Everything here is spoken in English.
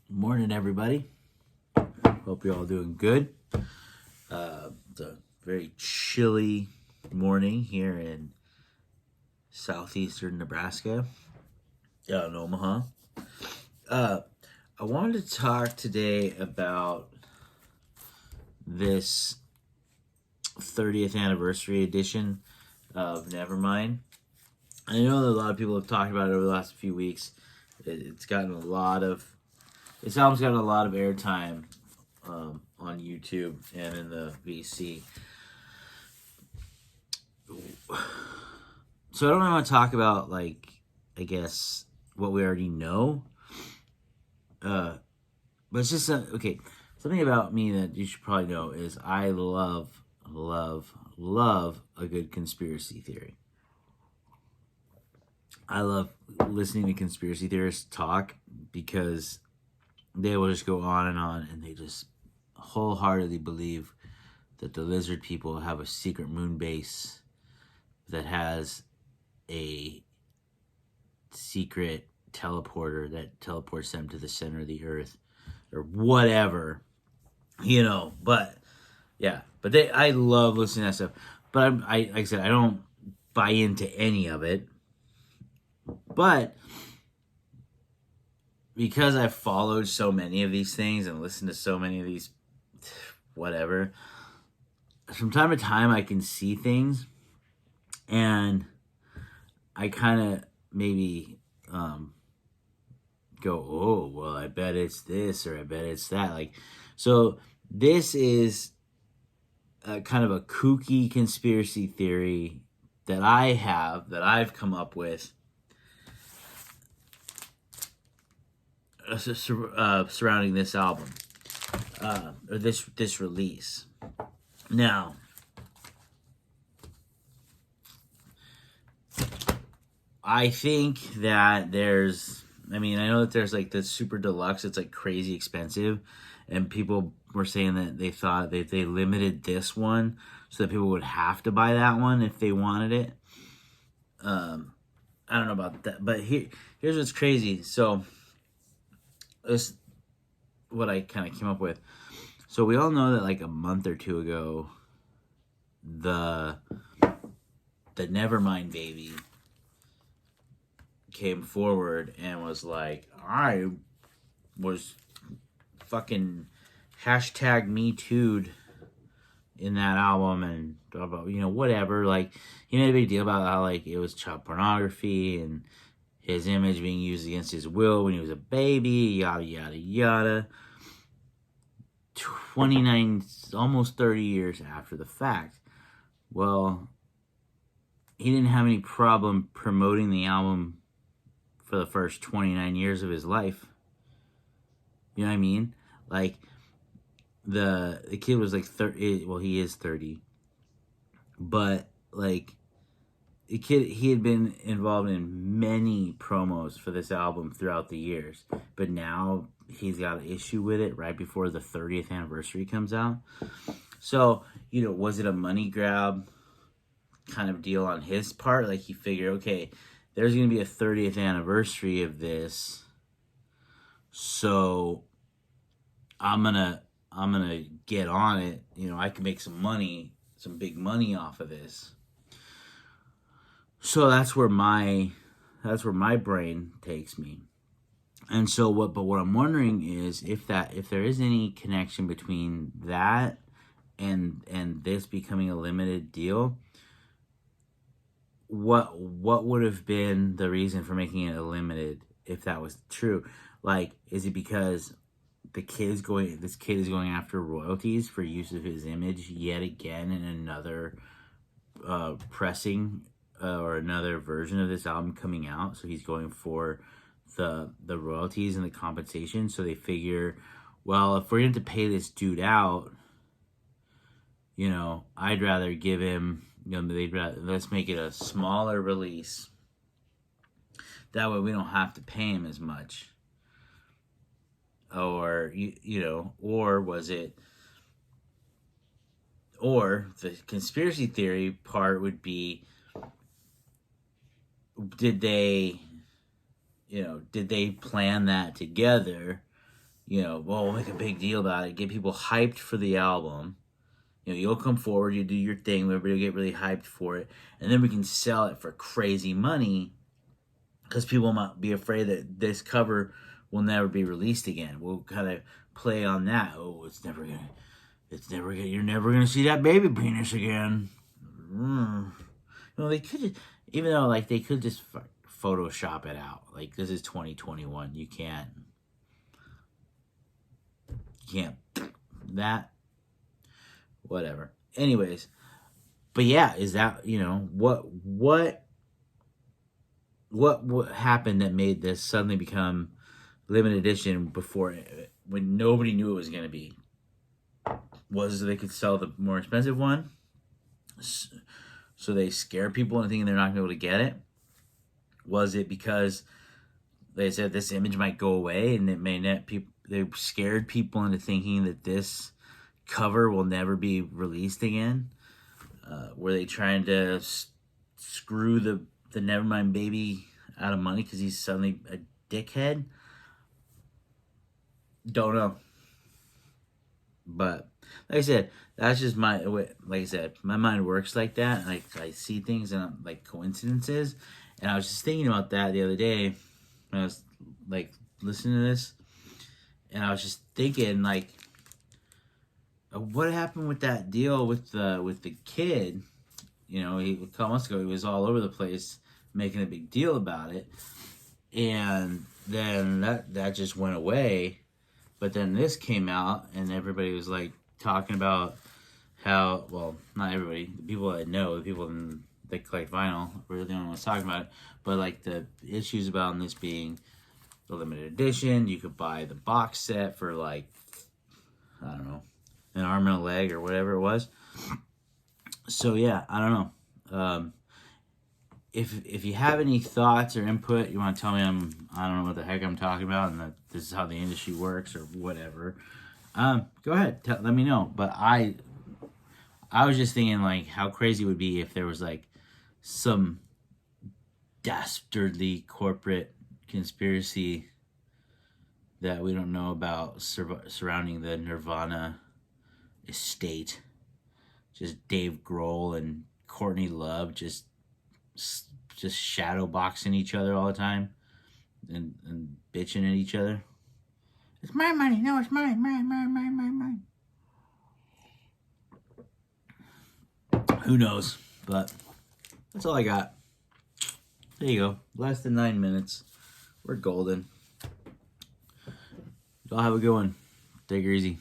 Morning, everybody. Hope you're all doing good. It's a very chilly morning here in southeastern Nebraska, out in Omaha. I wanted to talk today about this 30th anniversary edition of Nevermind. I know that a lot of people have talked about it over the last few weeks. It's gotten a lot of, this album's gotten a lot of airtime on YouTube and in the VC. So I don't want to talk about, like, I guess, what we already know. But it's just, okay, something about me that you should probably know is I love a good conspiracy theory. I love listening to conspiracy theorists talk because they will just go on and they just wholeheartedly believe that the lizard people have a secret moon base that has a secret teleporter that teleports them to the center of the earth or whatever, but yeah, but I love listening to that stuff, but like I said, I don't buy into any of it, but because I've followed so many of these things and listened to so many of these whatever, from time to time I can see things and I kind of maybe go, oh, well, I bet it's this or I bet it's that. Like, so this is a kind of a kooky conspiracy theory that I've come up with surrounding this album, or this release. Now, I think that I know that there's like the super deluxe, it's like crazy expensive, and people were saying that they thought that they limited this one so that people would have to buy that one if they wanted it. I don't know about that, but here's what's crazy. So this what I kind of came up with. So we all know that like a month or two ago, the Nevermind baby came forward and was like, I was fucking hashtag me too'd in that album and about, whatever. Like, he made a big deal about how like it was child pornography and his image being used against his will when he was a baby, yada, yada, yada. 29, almost 30 years after the fact. Well, he didn't have any problem promoting the album for the first 29 years of his life. You know what I mean? Like, the kid was like 30, well, he is 30. But, like, the kid, he had been involved in many promos for this album throughout the years. But now he's got an issue with it right before the 30th anniversary comes out. So, was it a money grab kind of deal on his part? Like, he figured, okay, there's going to be a 30th anniversary of this, so I'm gonna get on it. I can make some money, some big money off of this. So that's where my brain takes me. And so what I'm wondering is if there is any connection between that and this becoming a limited deal. What would have been the reason for making it a limited if that was true? Like, is it because this kid is going after royalties for use of his image yet again in another pressing or another version of this album coming out? So he's going for the royalties and the compensation. So they figure, well, if we're going to pay this dude out, I'd rather give him, let's make it a smaller release. That way we don't have to pay him as much. Or, or was it or the conspiracy theory part would be, did they plan that together? Well, we'll make a big deal about it, get people hyped for the album. You'll come forward, you do your thing, everybody will get really hyped for it, and then we can sell it for crazy money, because people might be afraid that this cover will never be released again. We'll kind of play on that. Oh, you're never gonna see that baby penis again. They could, even though like they could just Photoshop it out. Like, this is 2021. You can't that. Whatever. Anyways, but yeah, is that, what happened that made this suddenly become limited edition before, when nobody knew it was going to be? Was they could sell the more expensive one, so they scare people into thinking they're not going to be able to get it? Was it because they said this image might go away, and it may not, they scared people into thinking that this cover will never be released again? Were they trying to screw the Nevermind baby out of money because he's suddenly a dickhead? Don't know. But like I said, that's just my mind works like that. I see things and like coincidences. And I was just thinking about that the other day when I was like listening to this, and I was just thinking, like, what happened with that deal with the kid? A couple months ago, he was all over the place making a big deal about it, and then that just went away. But then this came out, and everybody was like talking about how, well, not everybody, the people that know, the people that collect vinyl, were the only ones talking about it. But like the issues about this being the limited edition, you could buy the box set for like, I don't know, an arm and a leg or whatever it was. So yeah, I don't know. If you have any thoughts or input, you want to tell me I don't know what the heck I'm talking about, and that this is how the industry works or whatever, go ahead, let me know. But I was just thinking, like, how crazy it would be if there was like some dastardly corporate conspiracy that we don't know about surrounding the Nirvana estate. Just Dave Grohl and Courtney Love just shadow boxing each other all the time and bitching at each other. It's my money. No, it's mine. Who knows? But that's all I got. There you go. Less than 9 minutes. We're golden. Y'all have a good one. Take her easy.